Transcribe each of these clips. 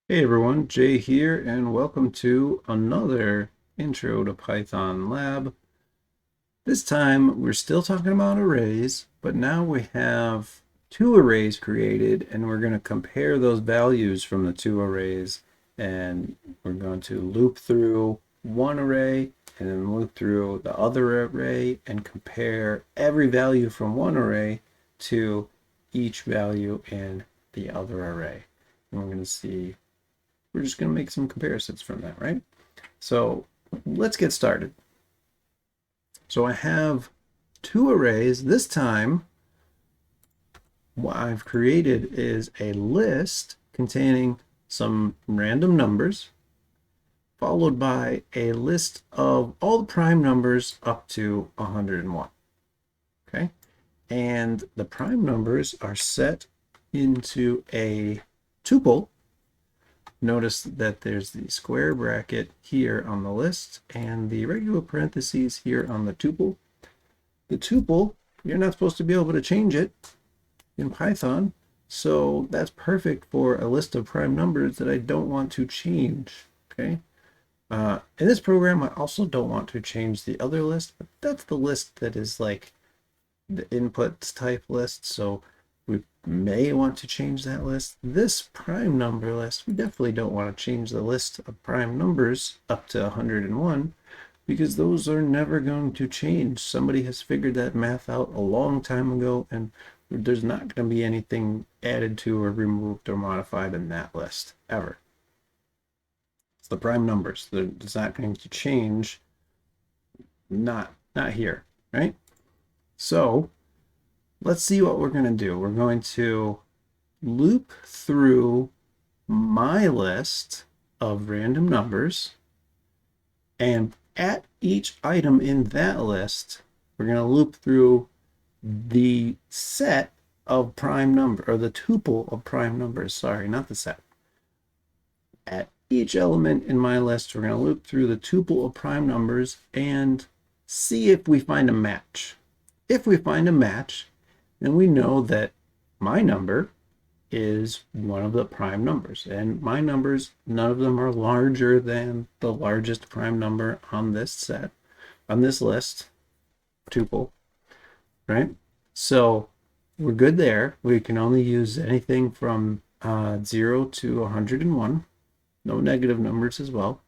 Hey everyone, Jay here, and welcome to another Intro to Python lab. This time we're still talking about arrays, but now we have two arrays created, and we're going to compare those values from the two arrays, and we're going to loop through one array and then loop through the other array and compare every value from one array to each value in the other array. And we're going to see we're just going to make some comparisons from that, right? So let's get started. So I have two arrays. This time, what I've created is a list containing some random numbers, followed by a list of all the prime numbers up to 101. Okay. And the prime numbers are set into a tuple. Notice that there's the square bracket here on the list and the regular parentheses here on the tuple. The tuple, you're not supposed to be able to change it in Python, so that's perfect for a list of prime numbers that I don't want to change, okay? In this program, I also don't want to change the other list, but that's the list that is like the inputs type list, so we may want to change that list. This prime number list, we definitely don't want to change the list of prime numbers up to 101 because those are never going to change. Somebody has figured that math out a long time ago, and there's not going to be anything added to or removed or modified in that list ever. It's the prime numbers. It's not going to change. Not here, right? So let's see what we're going to do. We're going to loop through my list of random numbers, and at each item in that list, we're going to loop through the set of prime number, or the tuple of prime numbers. Sorry, not the set. At each element in my list, we're going to loop through the tuple of prime numbers and see if we find a match. If we find a match, then we know that my number is one of the prime numbers. And my numbers, none of them are larger than the largest prime number on this set, on this list, tuple, right? So we're good there. We can only use anything from 0 to 101, no negative numbers as well.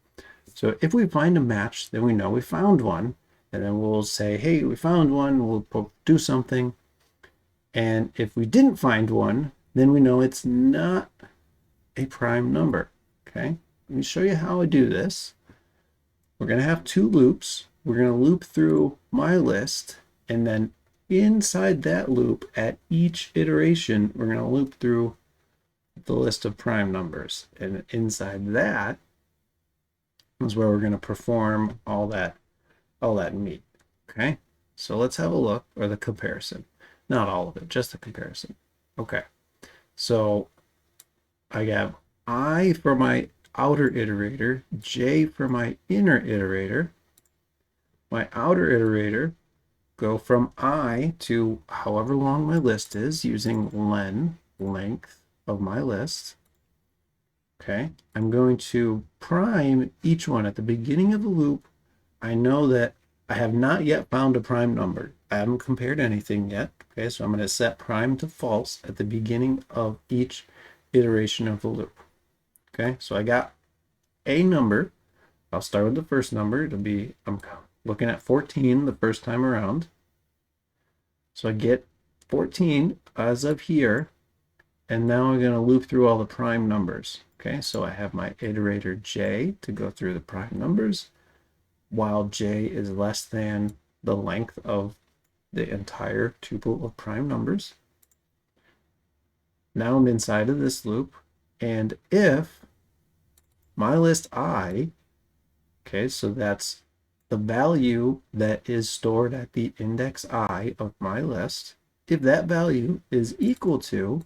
So if we find a match, then we know we found one. And then we'll say, hey, we found one, we'll do something. And if we didn't find one, then we know it's not a prime number. Okay, let me show you how I do this. We're going to have two loops. We're going to loop through my list, and then inside that loop, at each iteration, we're going to loop through the list of prime numbers. And inside that is where we're going to perform all that meat. Okay, so let's have a look, or the comparison. Not all of it, just the comparison. Okay, so I have I for my outer iterator, J for my inner iterator. My outer iterator go from I to however long my list is using len, length of my list. Okay, I'm going to prime each one at the beginning of the loop. I know that I have not yet found a prime number. I haven't compared anything yet. Okay, so I'm going to set prime to false at the beginning of each iteration of the loop. Okay, so I got a number. I'll start with the first number. It'll be, I'm looking at 14 the first time around. So I get 14 as of here. And now I'm going to loop through all the prime numbers. Okay, so I have my iterator J to go through the prime numbers, while J is less than the length of the entire tuple of prime numbers. Now I'm inside of this loop, and if my list I, okay, so that's the value that is stored at the index I of my list, if that value is equal to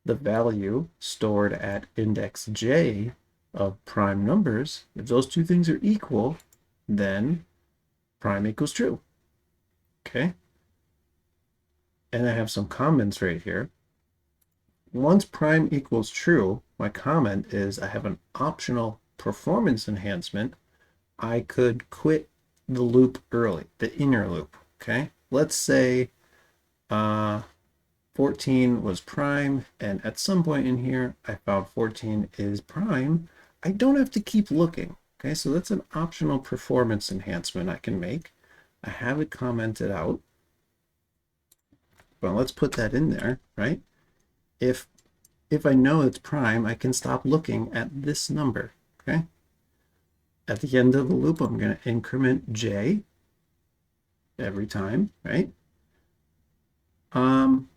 the value stored at index J of prime numbers, if those two things are equal, then prime equals true. Okay. And I have some comments right here. Once prime equals true, my comment is I have an optional performance enhancement. I could quit the loop early, the inner loop. Okay, let's say 14 was prime, and at some point in here I found 14 is prime. I don't have to keep looking. Okay, so that's an optional performance enhancement I can make. I have it commented out. Well, let's put that in there, right? If I know it's prime, I can stop looking at this number, okay? At the end of the loop, I'm going to increment j every time, right? And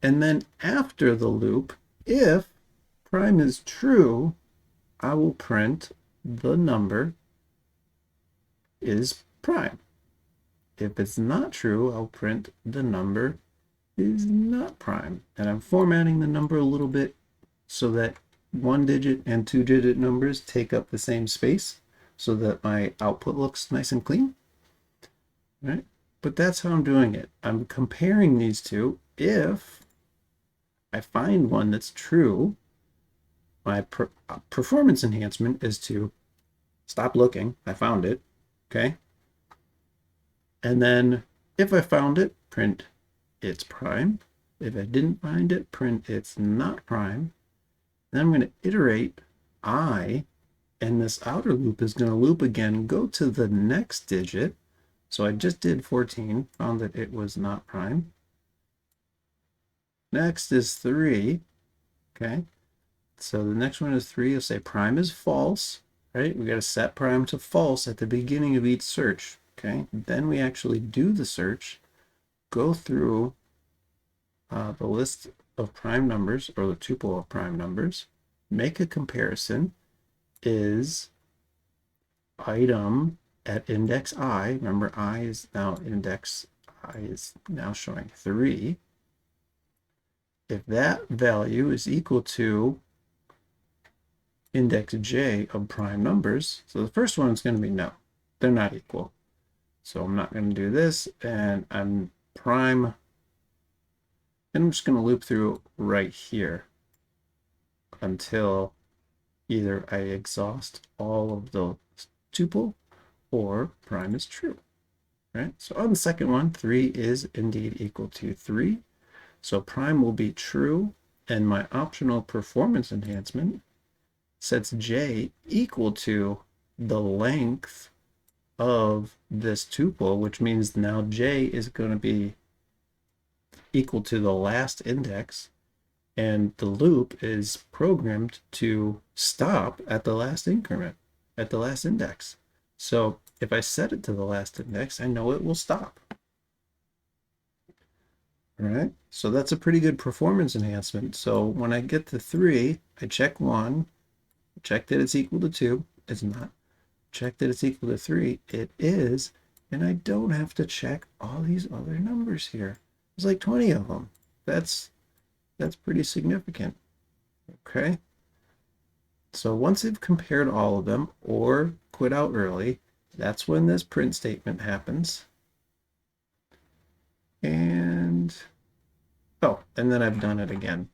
then after the loop, if prime is true, I will print the number is prime. If it's not true, I'll print the number is not prime. And I'm formatting the number a little bit so that 1-digit and 2-digit numbers take up the same space so that my output looks nice and clean. Right? But that's how I'm doing it. I'm comparing these two. If I find one that's true, my performance enhancement is to stop looking. I found it. Okay. And then if I found it, print it's prime. If I didn't find it, print it's not prime. Then I'm going to iterate I, and this outer loop is going to loop again, go to the next digit. So I just did 14, found that it was not prime. Next is 3. Okay. So the next one is 3. I'll say prime is false, right? We got to set prime to false at the beginning of each search. Okay. Then we actually do the search, go through the list of prime numbers or the tuple of prime numbers, make a comparison. Is item at index I, remember I is now index I is now showing 3. If that value is equal to index j of prime numbers, so the first one is going to be no, they're not equal. So I'm not going to do this, and I'm prime, and I'm just going to loop through right here until either I exhaust all of the tuple or prime is true, right? So on the second one, 3 is indeed equal to 3. So prime will be true, and my optional performance enhancement sets j equal to the length of this tuple, which means now j is going to be equal to the last index, and the loop is programmed to stop at the last increment, at the last index. So if I set it to the last index, I know it will stop. All right, so that's a pretty good performance enhancement. So when I get to 3, I check 1, check that it's equal to 2. It's not. Check that it's equal to 3. It is. And I don't have to check all these other numbers here. There's like 20 of them. That's pretty significant. Okay. So once I've compared all of them or quit out early, that's when this print statement happens. And, oh, and then I've done it again.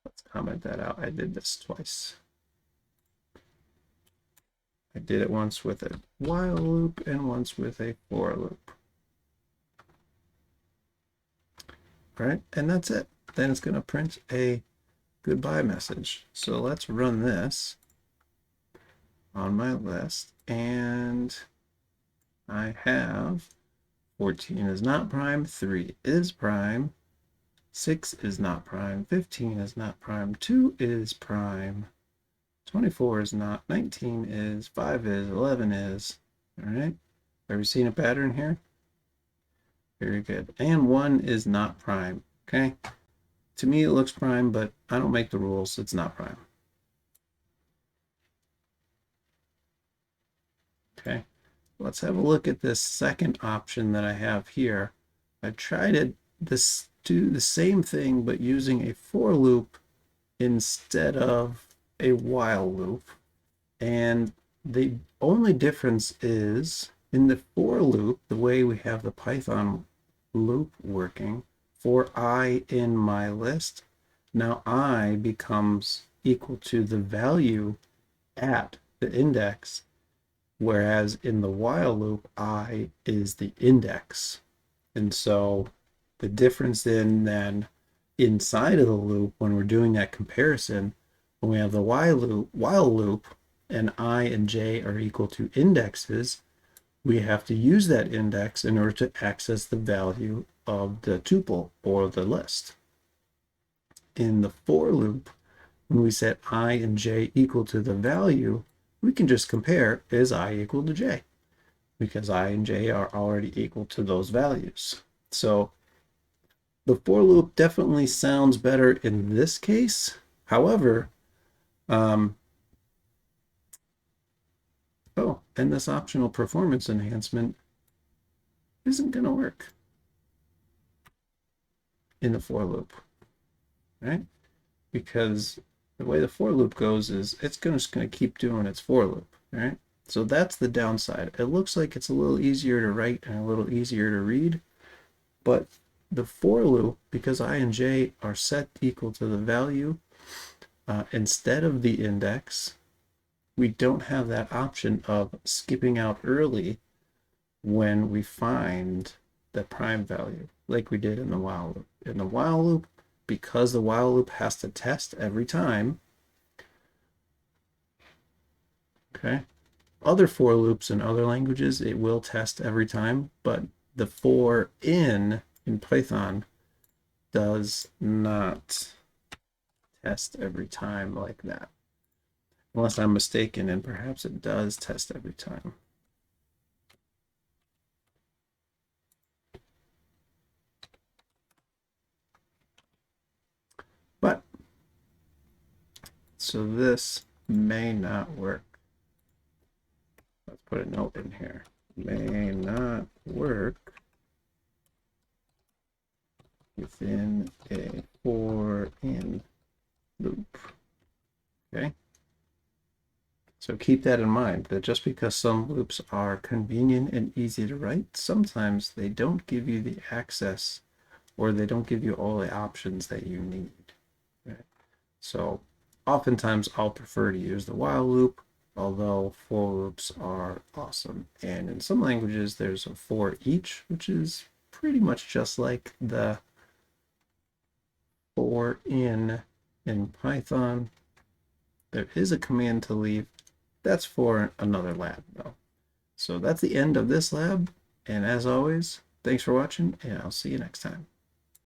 Let's comment that out. I did this twice. I did it once with a while loop and once with a for loop. All right, and that's it. Then it's going to print a goodbye message. So let's run this on my list, and I have 14 is not prime, 3 is prime, 6 is not prime, 15 is not prime, 2 is prime, 24 is not, 19 is, 5 is, 11 is. All right, have you seen a pattern here? Very good. And 1 is not prime. Okay, to me it looks prime, but I don't make the rules. It's not prime. Okay, let's have a look at this second option that I have here. I tried to do the same thing, but using a for loop instead of a while loop. And the only difference is In the for loop, the way we have the Python loop working, for I in my list, now I becomes equal to the value at the index, whereas in the while loop, I is the index. And so the difference then inside of the loop, when we're doing that comparison, when we have the while loop and I and j are equal to indexes, we have to use that index in order to access the value of the tuple or the list. In the for loop, when we set I and j equal to the value, we can just compare, is I equal to j? Because I and j are already equal to those values. So the for loop definitely sounds better in this case. However, and this optional performance enhancement isn't going to work in the for loop, right? Because the way the for loop goes is it's just going to keep doing its for loop, right? So that's the downside. It looks like it's a little easier to write and a little easier to read, but the for loop, because I and j are set equal to the value instead of the index, we don't have that option of skipping out early when we find the prime value, like we did in the while loop. In the while loop, because the while loop has to test every time, okay? Other for loops in other languages, it will test every time, but the for in Python does not test every time like that. Unless I'm mistaken, and perhaps it does test every time. But, so this may not work. Let's put a note in here. May not work within a for in loop. Okay? So keep that in mind, that just because some loops are convenient and easy to write, sometimes they don't give you the access or they don't give you all the options that you need. Right? So oftentimes I'll prefer to use the while loop, although for loops are awesome. And in some languages, there's a for each, which is pretty much just like the for in Python. There is a command to leave. That's for another lab, though. So that's the end of this lab. And as always, thanks for watching, and I'll see you next time.